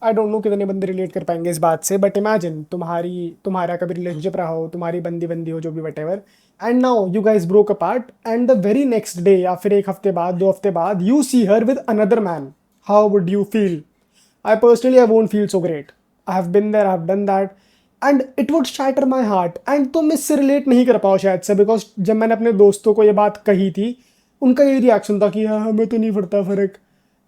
I don't know कितने बंदे relate कर पाएंगे इस बात से, बट इमेजिन तुम्हारा कभी रिलेशनशिप रहा हो, तुम्हारी बंदी बंदी हो, जो भी whatever, and now you guys broke apart and the very next day या फिर एक हफ्ते बाद, 2 हफ्ते बाद, you see her with another man, how would you feel? I personally, I won't feel so great. I have been there, I have done that, and it would shatter my heart. And तुम इससे relate नहीं कर पाओ शायद से, because जब मैंने अपने दोस्तों को ये बात कही थी, उनका ये रिएक्शन था कि हाँ हमें तो नहीं पड़ता फर्क।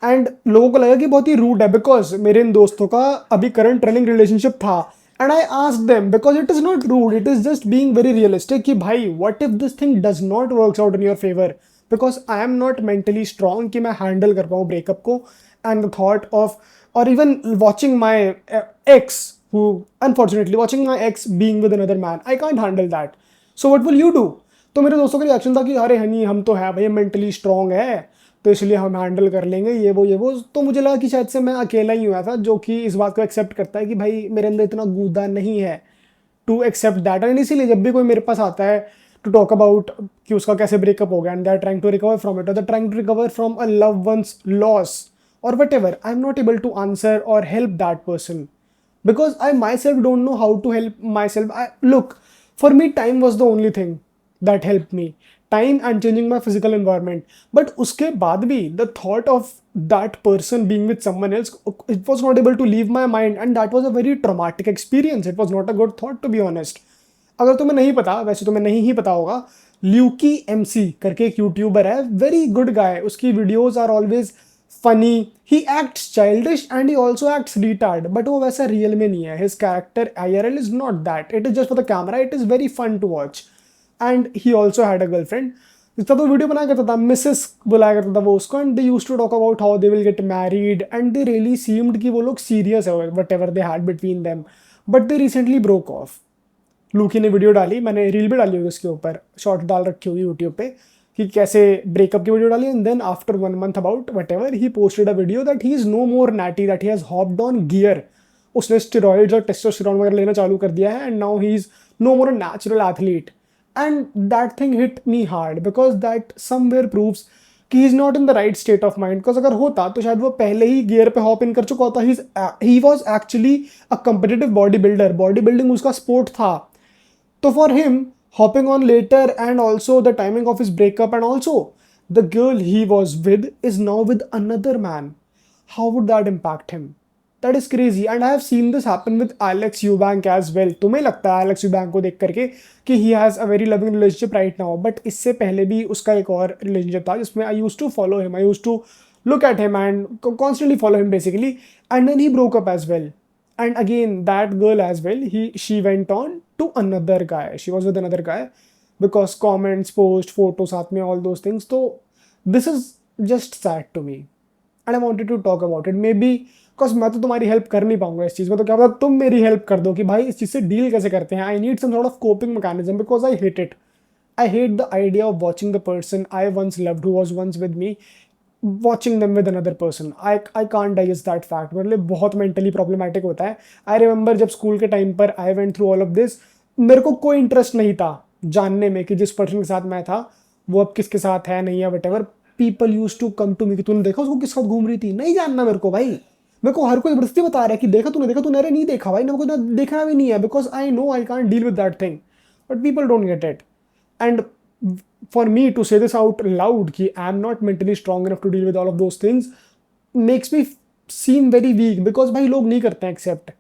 एंड लोगों को लगा कि बहुत ही रूड है, बिकॉज मेरे इन दोस्तों का अभी करंट रनिंग रिलेशनशिप था। And I asked them, because it is not rude, it is just being very realistic कि भाई what if this thing does not works out in your favour, because I am not mentally strong कि मैं handle कर पाऊँ breakup को। And the thought of, or even watching my ex, who unfortunately watching my ex being with another man, I can't handle that. So what will you do? तो मेरे दोस्तों का reaction था कि अरे हनी हम तो है भाई, मेंटली स्ट्रांग है, तो इसलिए हम हैंडल कर लेंगे ये वो। तो मुझे लगा कि शायद से मैं अकेला ही हुआ था जो कि इस बात को एक्सेप्ट करता है कि भाई मेरे अंदर इतना गूदा नहीं है टू एक्सेप्ट दैट। एंड इसीलिए जब भी कोई मेरे पास आता है टू टॉक अबाउट कि उसका कैसे ब्रेकअप हो गया, and they are trying to recover from it, और they are trying to recover from a love one's loss or whatever, I'm not able to answer or help that person because I myself don't know how to help myself. Look, for me time was the only thing that helped me, time and changing my physical environment, but uske baad bhi the thought of that person being with someone else, it was not able to leave my mind, and that was a very traumatic experience. It was not a good thought, to be honest. अगर तुम्हें नहीं पता, वैसे तुम्हें नहीं ही पता होगा, ल्यूकी MC करके एक यूट्यूबर है, वेरी गुड गाय, उसकी videos are always funny, he acts childish and he also acts retard, but वो वैसा रियल में नहीं है। His character IRL is not that, it is just for the camera, it is very fun to watch. And he also had a girlfriend, जिसका तो video बनाया करता था, मिसेस बुलाया करता था वो उसको, and they used to talk about how they will get married, and they really seemed कि वो लोग सीरियस है whatever they had between them, but they recently broke off. लूकी ने वीडियो डाली, मैंने रील भी डाली होगी उसके ऊपर, शॉर्ट डाल रखी होगी यूट्यूब पे कि कैसे ब्रेकअप की वीडियो डाली, and then after 1 month about whatever he posted a video that he is no more natty, that he has hopped on gear, उसने स्टेरॉइड्स और टेस्टोस्टेरोन वगैरह लेना चालू कर दिया है, and now he is no more a natural athlete. And that thing hit me hard because that somewhere proves कि he is not in the right state of mind, because अगर होता तो शायद वो पहले ही गियर पे हॉप इन कर चुका होता। He was actually a competitive body builder, body building उसका स्पोर्ट था। So for him, hopping on later and also the timing of his breakup and also the girl he was with is now with another man. How would that impact him? That is crazy, and I have seen this happen with Alex Eubank as well. तुम्हें लगता है Alex Eubank को देख करके कि he has a very loving relationship right now, but इससे पहले भी उसका एक और relationship था जिसमें I used to follow him, I used to look at him and constantly follow him basically, and then he broke up as well. And again that girl as well, she went on to another guy, she was with another guy because comments, post, photos साथ में, all those things. So this is just sad to me and I wanted to talk about it, maybe because मैं तो तुम्हारी help कर नहीं पाऊंगा इस चीज़ में, तो क्या पता तुम मेरी हेल्प कर दो कि भाई इस चीज़ से डील कैसे करते हैं। I need some sort of coping mechanism because I hate it. I hate the idea of watching the person I once loved, who was once with me, watching them with another person. I can't digest that fact, मतलब बहुत mentally problematic होता है। I remember जब school के time पर I went through all of this, मेरे को कोई इंटरेस्ट नहीं था जानने में कि जिस पर्सन के साथ मैं था वो अब किसके साथ है नहीं है whatever. People use to come to me कि तूने देखा उसको किस साथ घूम रही थी, नहीं जानना मेरे को भाई। मेरे को हर कोई जबरदस्ती बता रहा है कि देखा तूने, अरे नहीं देखा भाई, मेरे को ना देखना भी नहीं है because I know I can't deal with that thing, but people don't get it. And for me to say this out loud कि I am not mentally strong enough to deal with all of those things makes me seem very weak because भाई लोग नहीं करते हैं accept.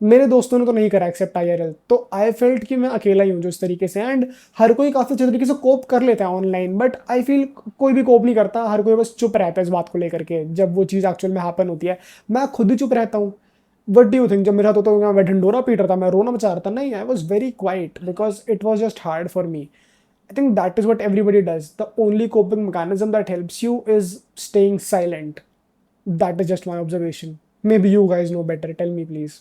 मेरे दोस्तों ने तो नहीं करा एक्सेप्ट IRL, तो आई फेल्ट कि मैं अकेला ही हूँ जो इस तरीके से। एंड हर कोई काफ़ी अच्छे तरीके से कोप कर लेता है ऑनलाइन, बट आई फील कोई भी कोप नहीं करता, हर कोई बस चुप रहता है इस बात को लेकर के जब वो चीज़ एक्चुअल में हैपन होती है। मैं खुद ही चुप रहता हूँ। What do you think? जब मेरे साथ होता है मैं ढंडोरा पीट रहा था, मैं रोना मचा रहा था? नहीं, I was very quite because it was just hard for me. I think that is what everybody does. The only coping mechanism that helps you is staying silent. That is just my observation. Maybe you guys know better. Tell me, please.